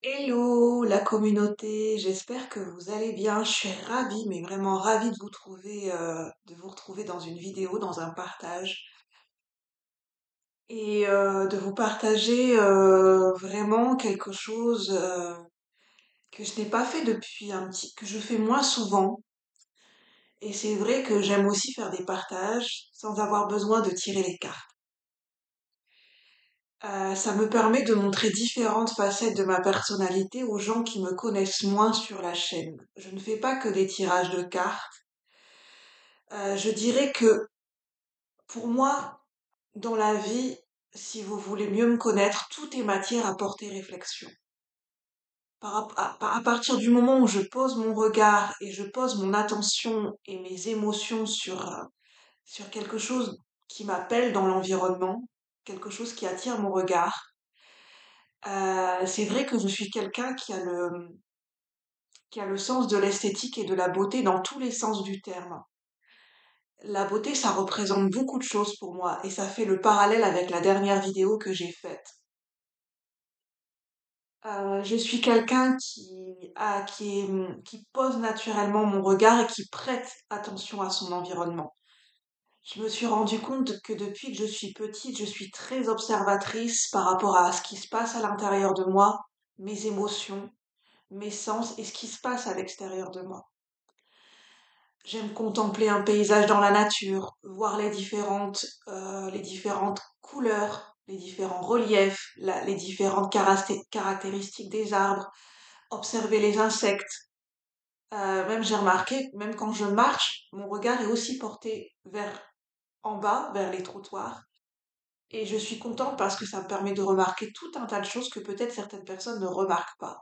Hello la communauté, j'espère que vous allez bien. Je suis ravie, mais vraiment ravie de vous retrouver dans une vidéo, dans un partage, et de vous partager vraiment quelque chose que je n'ai pas fait que je fais moins souvent. Et c'est vrai que j'aime aussi faire des partages sans avoir besoin de tirer les cartes. Ça me permet de montrer différentes facettes de ma personnalité aux gens qui me connaissent moins sur la chaîne. Je ne fais pas que des tirages de cartes. Je dirais que pour moi, dans la vie, si vous voulez mieux me connaître, tout est matière à porter réflexion. À partir du moment où je pose mon regard et je pose mon attention et mes émotions sur quelque chose qui m'appelle dans l'environnement, quelque chose qui attire mon regard, c'est vrai que je suis quelqu'un qui a le sens de l'esthétique et de la beauté dans tous les sens du terme. La beauté, ça représente beaucoup de choses pour moi et ça fait le parallèle avec la dernière vidéo que j'ai faite. Je suis quelqu'un qui pose naturellement mon regard et qui prête attention à son environnement. Je me suis rendu compte que depuis que je suis petite, je suis très observatrice par rapport à ce qui se passe à l'intérieur de moi, mes émotions, mes sens et ce qui se passe à l'extérieur de moi. J'aime contempler un paysage dans la nature, voir les différentes couleurs, les différents reliefs, les différentes caractéristiques des arbres, observer les insectes. Même j'ai remarqué, même quand je marche, mon regard est aussi porté vers en bas, vers les trottoirs. Et je suis contente parce que ça me permet de remarquer tout un tas de choses que peut-être certaines personnes ne remarquent pas.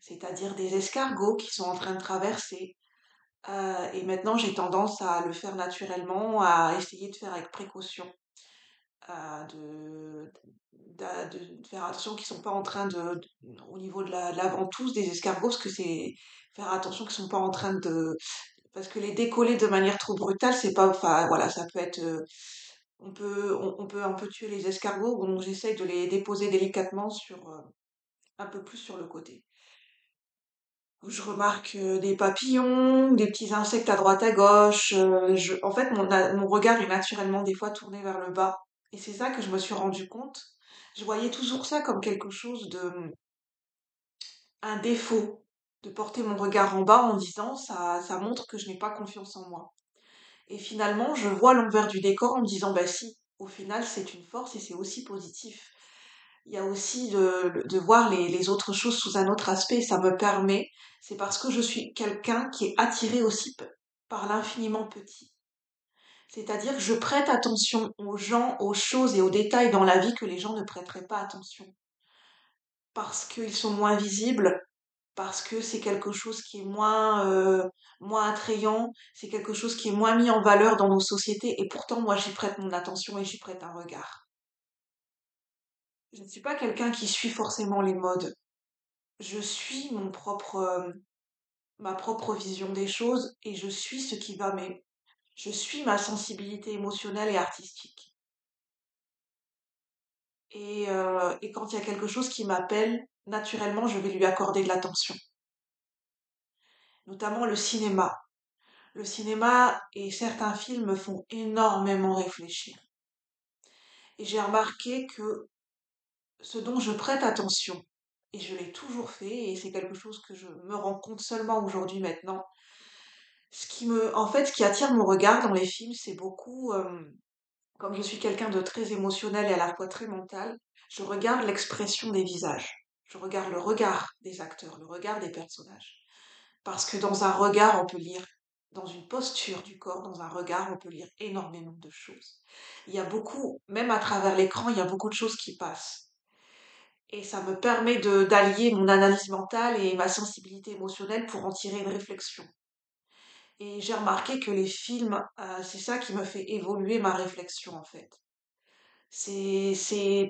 C'est-à-dire des escargots qui sont en train de traverser, et maintenant, j'ai tendance à le faire naturellement, à essayer de faire avec précaution, de, de faire attention qu'ils sont pas en train au niveau de la ventouse des escargots, parce que c'est faire attention qu'ils sont pas en train parce que les décoller de manière trop brutale, c'est pas, enfin voilà, ça peut être, on peut un peu tuer les escargots, donc j'essaye de les déposer délicatement un peu plus sur le côté. Je remarque des papillons, des petits insectes à droite à gauche. En fait, mon regard est naturellement des fois tourné vers le bas. Et c'est ça que je me suis rendu compte. Je voyais toujours ça comme quelque chose un défaut, de porter mon regard en bas en disant ça montre que je n'ai pas confiance en moi. Et finalement, je vois l'envers du décor en me disant bah si, au final, c'est une force et c'est aussi positif. Il y a aussi de voir les autres choses sous un autre aspect. Ça me permet, c'est parce que je suis quelqu'un qui est attiré aussi par l'infiniment petit. C'est-à-dire que je prête attention aux gens, aux choses et aux détails dans la vie que les gens ne prêteraient pas attention. Parce qu'ils sont moins visibles, parce que c'est quelque chose qui est moins attrayant, c'est quelque chose qui est moins mis en valeur dans nos sociétés. Et pourtant, moi, j'y prête mon attention et j'y prête un regard. Je ne suis pas quelqu'un qui suit forcément les modes. Je suis ma propre vision des choses et je suis je suis ma sensibilité émotionnelle et artistique. Et quand il y a quelque chose qui m'appelle, naturellement, je vais lui accorder de l'attention. Notamment le cinéma. Le cinéma et certains films me font énormément réfléchir. Et j'ai remarqué que ce dont je prête attention, et je l'ai toujours fait, et c'est quelque chose que je me rends compte seulement aujourd'hui maintenant, en fait, ce qui attire mon regard dans les films, c'est beaucoup, comme je suis quelqu'un de très émotionnel et à la fois très mental, je regarde l'expression des visages. Je regarde le regard des acteurs, le regard des personnages. Parce que dans un regard, on peut lire, dans une posture du corps, dans un regard, on peut lire énormément de choses. Il y a beaucoup, même à travers l'écran, il y a beaucoup de choses qui passent. Et ça me permet d'allier mon analyse mentale et ma sensibilité émotionnelle pour en tirer une réflexion. Et j'ai remarqué que les films, c'est ça qui me fait évoluer ma réflexion en fait.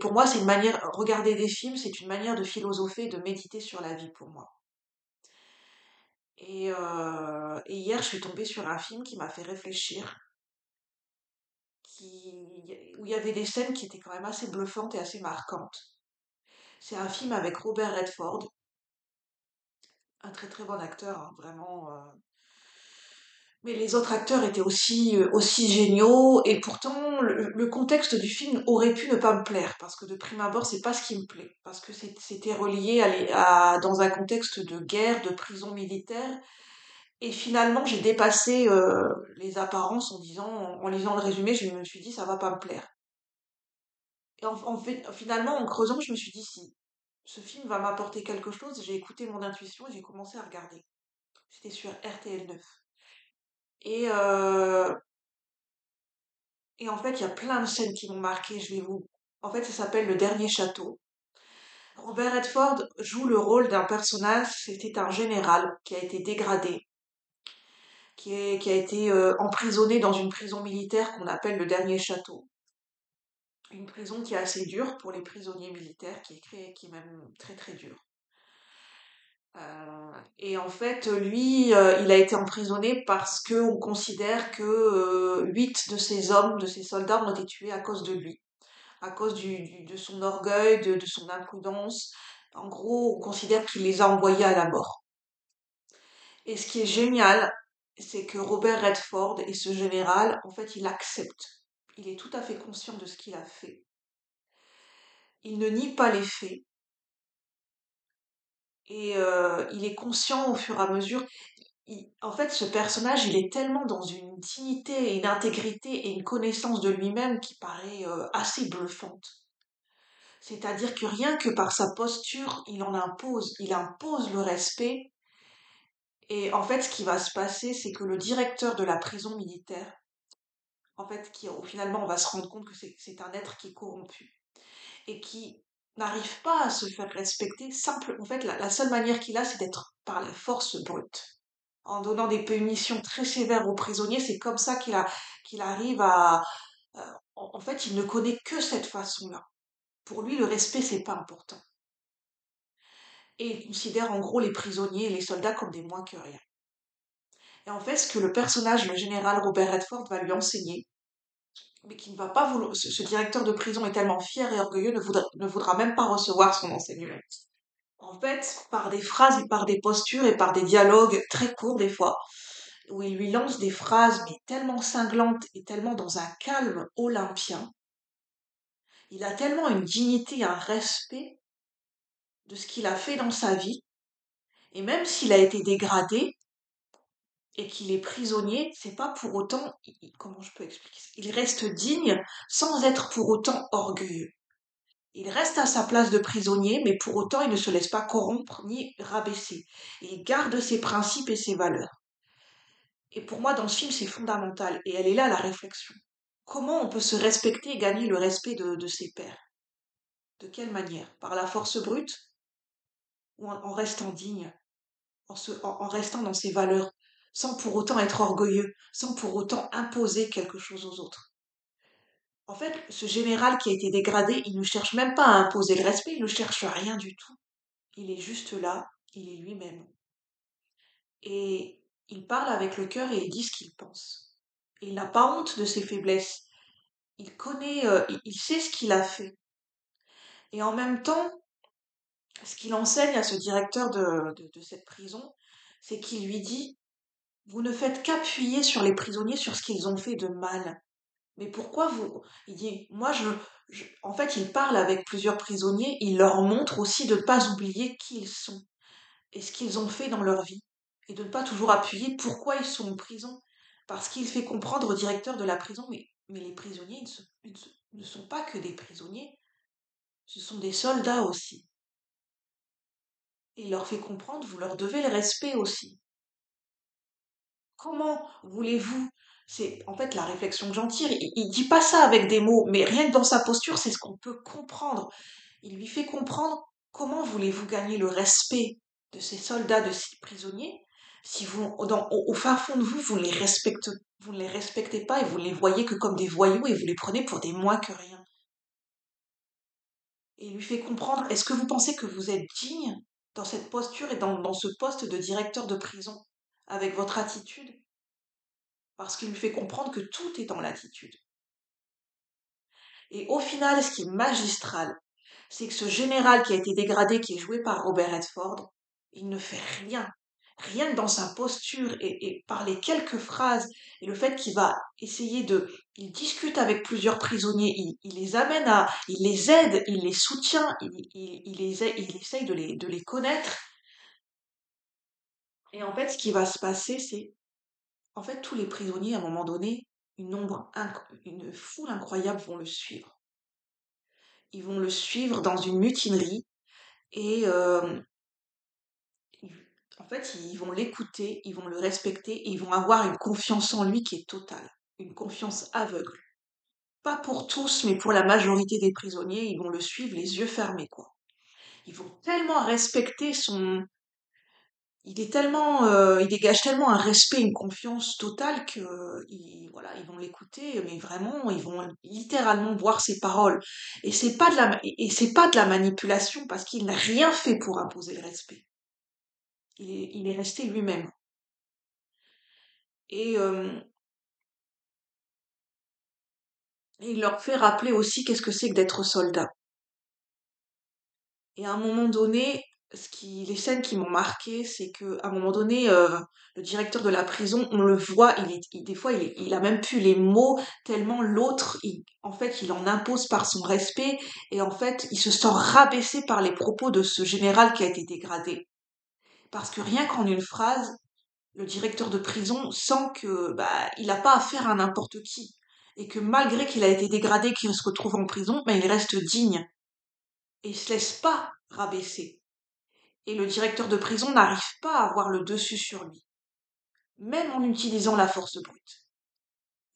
Pour moi, c'est une manière, regarder des films, c'est une manière de philosopher, de méditer sur la vie pour moi. Et hier, je suis tombée sur un film qui m'a fait réfléchir, où il y avait des scènes qui étaient quand même assez bluffantes et assez marquantes. C'est un film avec Robert Redford. un très très bon acteur, hein, vraiment. Mais les autres acteurs étaient aussi géniaux, et pourtant le contexte du film aurait pu ne pas me plaire, parce que de prime abord, c'est pas ce qui me plaît, parce que c'était relié dans un contexte de guerre, de prison militaire, et finalement j'ai dépassé les apparences en lisant le résumé, je me suis dit ça va pas me plaire. Et finalement, en creusant, je me suis dit si ce film va m'apporter quelque chose, j'ai écouté mon intuition et j'ai commencé à regarder. C'était sur RTL9. Et, euh, et en fait, il y a plein de scènes qui m'ont marqué. En fait, ça s'appelle Le Dernier Château. Robert Redford joue le rôle d'un personnage, c'était un général qui a été dégradé, qui a été emprisonné dans une prison militaire qu'on appelle le Dernier Château. Une prison qui est assez dure pour les prisonniers militaires, qui est même très très dure. Et en fait, lui, il a été emprisonné parce qu'on considère que 8 de ses hommes, de ses soldats, ont été tués à cause de lui, à cause de son orgueil, de son imprudence. En gros, on considère qu'il les a envoyés à la mort. Et ce qui est génial, c'est que Robert Redford et ce général, en fait, il accepte. Il est tout à fait conscient de ce qu'il a fait. Il ne nie pas les faits. Et il est conscient au fur et à mesure. En fait, ce personnage, il est tellement dans une dignité, une intégrité et une connaissance de lui-même qui paraît assez bluffante. C'est-à-dire que rien que par sa posture, il impose le respect. Et en fait, ce qui va se passer, c'est que le directeur de la prison militaire, en fait, finalement, on va se rendre compte que c'est un être qui est corrompu et qui n'arrive pas à se faire respecter. En fait, la seule manière qu'il a, c'est d'être par la force brute. En donnant des punitions très sévères aux prisonniers, c'est comme ça qu'il arrive à... en fait, il ne connaît que cette façon-là. Pour lui, le respect, c'est pas important. Et il considère en gros les prisonniers et les soldats comme des moins que rien. Et en fait, ce que le personnage, le général Robert Redford, va lui enseigner, mais qui ne va pas vouloir... Ce directeur de prison est tellement fier et orgueilleux, ne voudra même pas recevoir son enseignement. En fait, par des phrases et par des postures et par des dialogues très courts des fois, où il lui lance des phrases mais tellement cinglantes et tellement dans un calme olympien, il a tellement une dignité, un respect de ce qu'il a fait dans sa vie, et même s'il a été dégradé et qu'il est prisonnier, c'est pas pour autant, comment je peux expliquer ça? Il reste digne sans être pour autant orgueilleux. Il reste à sa place de prisonnier, mais pour autant il ne se laisse pas corrompre ni rabaisser. Il garde ses principes et ses valeurs. Et pour moi, dans ce film, c'est fondamental. Et elle est là, la réflexion. Comment on peut se respecter et gagner le respect de ses pairs? De quelle manière? Par la force brute ou en restant digne, en restant dans ses valeurs, sans pour autant être orgueilleux, sans pour autant imposer quelque chose aux autres? En fait, ce général qui a été dégradé, il ne cherche même pas à imposer le respect, il ne cherche rien du tout. Il est juste là, il est lui-même. Et il parle avec le cœur et il dit ce qu'il pense. Il n'a pas honte de ses faiblesses. Il sait ce qu'il a fait. Et en même temps, ce qu'il enseigne à ce directeur de cette prison, c'est qu'il lui dit, vous ne faites qu'appuyer sur les prisonniers sur ce qu'ils ont fait de mal. Mais pourquoi vous... Il dit, en fait, il parle avec plusieurs prisonniers, il leur montre aussi de ne pas oublier qui ils sont et ce qu'ils ont fait dans leur vie. Et de ne pas toujours appuyer pourquoi ils sont en prison. Parce qu'il fait comprendre au directeur de la prison, mais les prisonniers ne sont pas que des prisonniers, ce sont des soldats aussi. Et il leur fait comprendre, vous leur devez le respect aussi. Comment voulez-vous? C'est en fait la réflexion que j'en tire. Il dit pas ça avec des mots, mais rien que dans sa posture, c'est ce qu'on peut comprendre. Il lui fait comprendre comment voulez-vous gagner le respect de ces soldats, de ces prisonniers, si au fin fond de vous, vous ne les respectez pas et vous les voyez que comme des voyous et vous les prenez pour des moins que rien. Et il lui fait comprendre, est-ce que vous pensez que vous êtes digne dans cette posture et dans ce poste de directeur de prison avec votre attitude? Parce qu'il lui fait comprendre que tout est dans l'attitude. Et au final, ce qui est magistral, c'est que ce général qui a été dégradé, qui est joué par Robert Redford, Il ne fait rien. Rien que dans sa posture et par les quelques phrases et le fait qu'il va essayer de... Il discute avec plusieurs prisonniers, il les amène à... Il les aide, il les soutient, il essaye de les connaître. Et en fait, ce qui va se passer, c'est... En fait, tous les prisonniers, à un moment donné, une foule incroyable vont le suivre. Ils vont le suivre dans une mutinerie et ils- en fait, ils vont l'écouter, ils vont le respecter et ils vont avoir une confiance en lui qui est totale, une confiance aveugle. Pas pour tous, mais pour la majorité des prisonniers, ils vont le suivre les yeux fermés, quoi. Ils vont tellement respecter son... il dégage tellement un respect, une confiance totale que, voilà, ils vont l'écouter, mais vraiment, ils vont littéralement boire ses paroles. Et c'est pas de la manipulation parce qu'il n'a rien fait pour imposer le respect. Il est resté lui-même. Et, et il leur fait rappeler aussi qu'est-ce que c'est que d'être soldat. Et à un moment donné, les scènes qui m'ont marqué, c'est que à un moment donné, le directeur de la prison, on le voit, des fois, il a même plus les mots tellement l'autre, en fait, il en impose par son respect et en fait, il se sent rabaissé par les propos de ce général qui a été dégradé. Parce que rien qu'en une phrase, le directeur de prison sent que bah il n'a pas affaire à n'importe qui et que malgré qu'il a été dégradé, qu'il se retrouve en prison, bah, il reste digne et il se laisse pas rabaisser. Et le directeur de prison n'arrive pas à avoir le dessus sur lui, même en utilisant la force brute.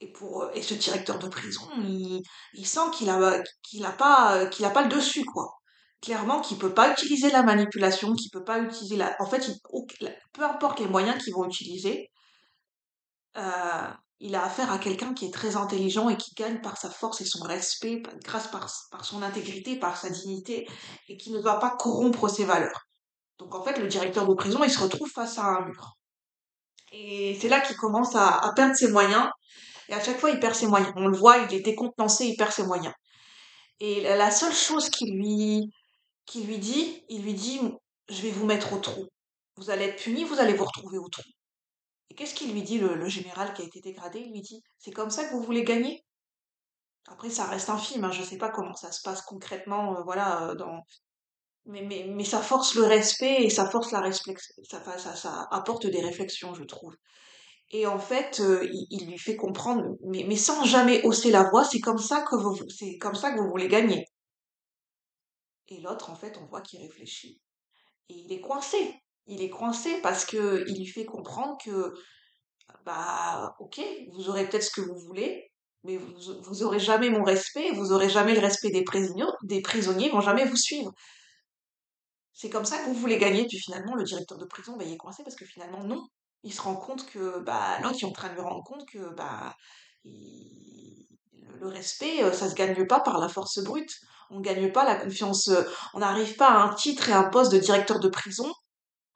Et ce directeur de prison, il sent qu'il a pas le dessus, quoi. Clairement, qu'il peut pas utiliser la manipulation, qu'il peut pas utiliser la... En fait, peu importe les moyens qu'ils vont utiliser, euh, il a affaire à quelqu'un qui est très intelligent et qui gagne par sa force et son respect, par son intégrité, par sa dignité, et qui ne va pas corrompre ses valeurs. Donc en fait, le directeur de prison, il se retrouve face à un mur. Et c'est là qu'il commence à perdre ses moyens. Et à chaque fois, il perd ses moyens. On le voit, il est décontenancé, il perd ses moyens. Et la seule chose qu'il lui dit, il lui dit, je vais vous mettre au trou. Vous allez être puni, vous allez vous retrouver au trou. Et qu'est-ce qu'il lui dit, le général qui a été dégradé? Il lui dit, c'est comme ça que vous voulez gagner? Après, ça reste un film, hein, je sais pas comment ça se passe concrètement, voilà, mais ça force le respect et ça force la réflexion, ça apporte des réflexions, je trouve. Et en fait, il lui fait comprendre, mais sans jamais hausser la voix, c'est comme ça que vous voulez gagner. Et l'autre, en fait, on voit qu'il réfléchit. Et il est coincé. Il est coincé parce que il lui fait comprendre que, bah, ok, vous aurez peut-être ce que vous voulez, mais vous aurez jamais mon respect, vous aurez jamais le respect des prisonniers vont jamais vous suivre. C'est comme ça que vous voulez gagner. Puis finalement, le directeur de prison, bah, il est coincé parce que finalement, non. Il se rend compte que bah, l'autre est en train de lui rendre compte que bah, le respect, ça se gagne pas par la force brute. On gagne pas la confiance. On n'arrive pas à un titre et un poste de directeur de prison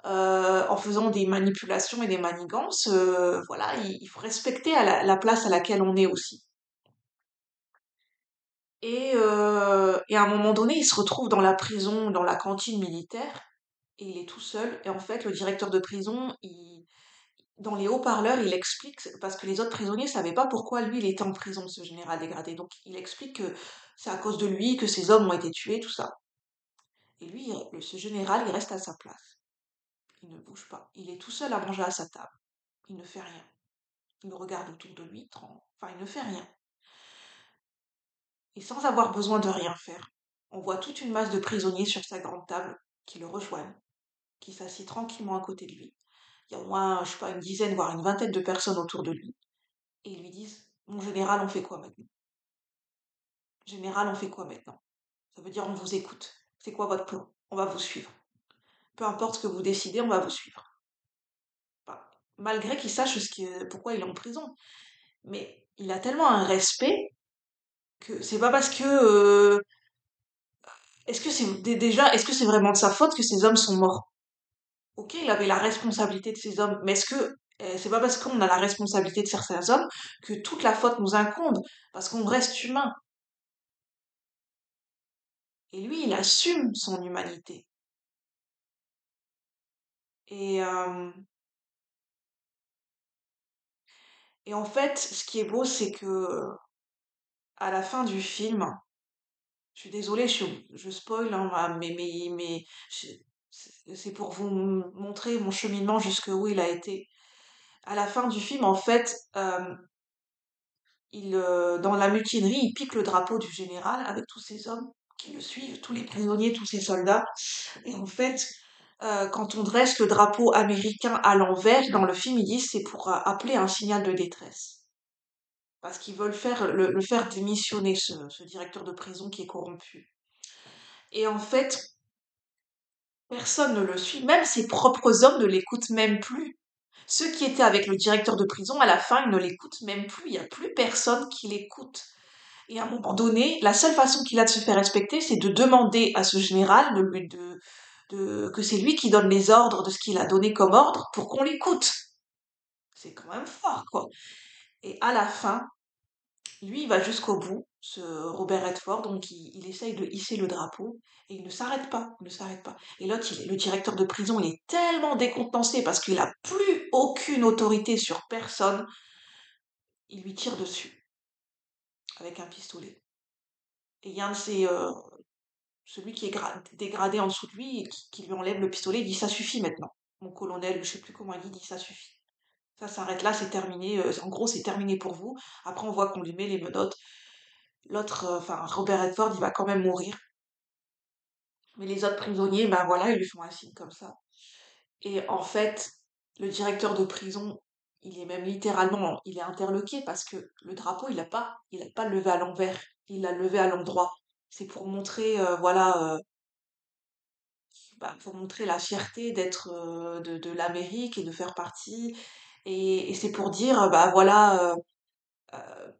en faisant des manipulations et des manigances. Voilà, il faut respecter la place à laquelle on est aussi. Et à un moment donné, il se retrouve dans la prison, dans la cantine militaire, et il est tout seul. Et en fait, le directeur de prison, dans les haut-parleurs, il explique, parce que les autres prisonniers ne savaient pas pourquoi lui, il était en prison, ce général dégradé. Donc, il explique que c'est à cause de lui que ses hommes ont été tués, tout ça. Et lui, ce général, il reste à sa place. Il ne bouge pas. Il est tout seul à manger à sa table. Il ne fait rien. Il regarde autour de lui, enfin, il ne fait rien. Et sans avoir besoin de rien faire, on voit toute une masse de prisonniers sur sa grande table qui le rejoignent, qui s'assied tranquillement à côté de lui. Il y a au moins, je sais pas, une dizaine, voire une vingtaine de personnes autour de lui. Et ils lui disent, mon général, on fait quoi maintenant? Général, on fait quoi maintenant? Ça veut dire, on vous écoute. C'est quoi votre plan? On va vous suivre. Peu importe ce que vous décidez, on va vous suivre. Enfin, malgré qu'il sache pourquoi il est en prison. Mais il a tellement un respect que c'est pas parce que est-ce que c'est vraiment de sa faute que ces hommes sont morts? Ok, il avait la responsabilité de ces hommes, mais est-ce que c'est pas parce qu'on a la responsabilité de certains hommes que toute la faute nous incombe? Parce qu'on reste humain. Et lui, il assume son humanité. Et, et en fait, ce qui est beau, c'est que à la fin du film, je suis désolée, je spoil, hein, mais c'est pour vous montrer mon cheminement jusque où il a été. À la fin du film, en fait, dans la mutinerie, il pique le drapeau du général avec tous ces hommes qui le suivent, tous les prisonniers, tous ces soldats. Et en fait, quand on dresse le drapeau américain à l'envers, dans le film, ils disent c'est pour appeler un signal de détresse. Parce qu'ils veulent le faire démissionner, ce directeur de prison qui est corrompu. Et en fait, personne ne le suit, même ses propres hommes ne l'écoutent même plus. Ceux qui étaient avec le directeur de prison, à la fin, ils ne l'écoutent même plus. Il n'y a plus personne qui l'écoute. Et à un moment donné, la seule façon qu'il a de se faire respecter, c'est de demander à ce général que c'est lui qui donne les ordres de ce qu'il a donné comme ordre pour qu'on l'écoute. C'est quand même fort, quoi. Et à la fin, lui, il va jusqu'au bout, ce Robert Redford, donc il essaye de hisser le drapeau, et il ne s'arrête pas, il ne s'arrête pas. Et l'autre, le directeur de prison, il est tellement décontenancé parce qu'il a plus aucune autorité sur personne, il lui tire dessus avec un pistolet. Et il y a un de ces, celui qui est dégradé en dessous de lui, et qui lui enlève le pistolet, il dit ça suffit maintenant. Mon colonel, je sais plus comment il dit ça suffit. Ça s'arrête là, c'est terminé. En gros, c'est terminé pour vous. Après, on voit qu'on lui met les menottes. L'autre, enfin, Robert Redford, il va quand même mourir. Mais les autres prisonniers, ben voilà, ils lui font un signe comme ça. Et en fait, le directeur de prison, il est même littéralement, il est interloqué parce que le drapeau, il a pas levé à l'envers. Il l'a levé à l'endroit. C'est pour montrer, voilà, bah, pour montrer la fierté d'être, de l'Amérique et de faire partie. Et c'est pour dire, bah voilà, euh,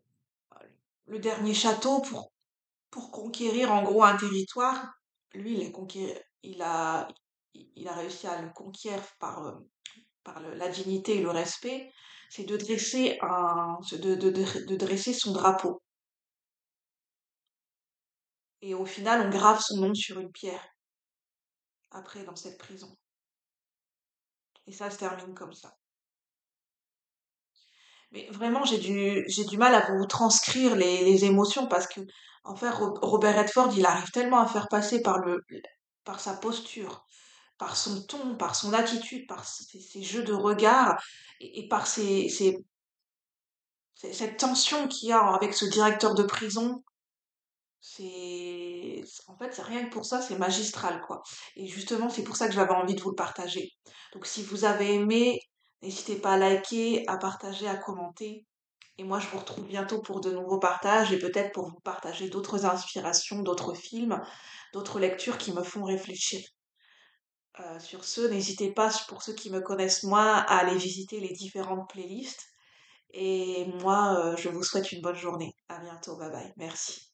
le dernier château pour conquérir en gros un territoire. Lui, il a réussi à le conquérir par la dignité et le respect. C'est de dresser de dresser son drapeau. Et au final, on grave son nom sur une pierre, après, dans cette prison. Et ça se termine comme ça. Mais vraiment, j'ai du mal à vous transcrire les émotions parce que, en fait, Robert Redford, il arrive tellement à faire passer par sa posture, par son ton, par son attitude, par ses jeux de regard et par cette tension qu'il y a avec ce directeur de prison. En fait, c'est rien que pour ça, c'est magistral, quoi. Et justement, c'est pour ça que j'avais envie de vous le partager. Donc, si vous avez aimé, n'hésitez pas à liker, à partager, à commenter. Et moi, je vous retrouve bientôt pour de nouveaux partages et peut-être pour vous partager d'autres inspirations, d'autres films, d'autres lectures qui me font réfléchir. Sur ce, n'hésitez pas, pour ceux qui me connaissent moins, à aller visiter les différentes playlists. Et moi, je vous souhaite une bonne journée. À bientôt. Bye bye. Merci.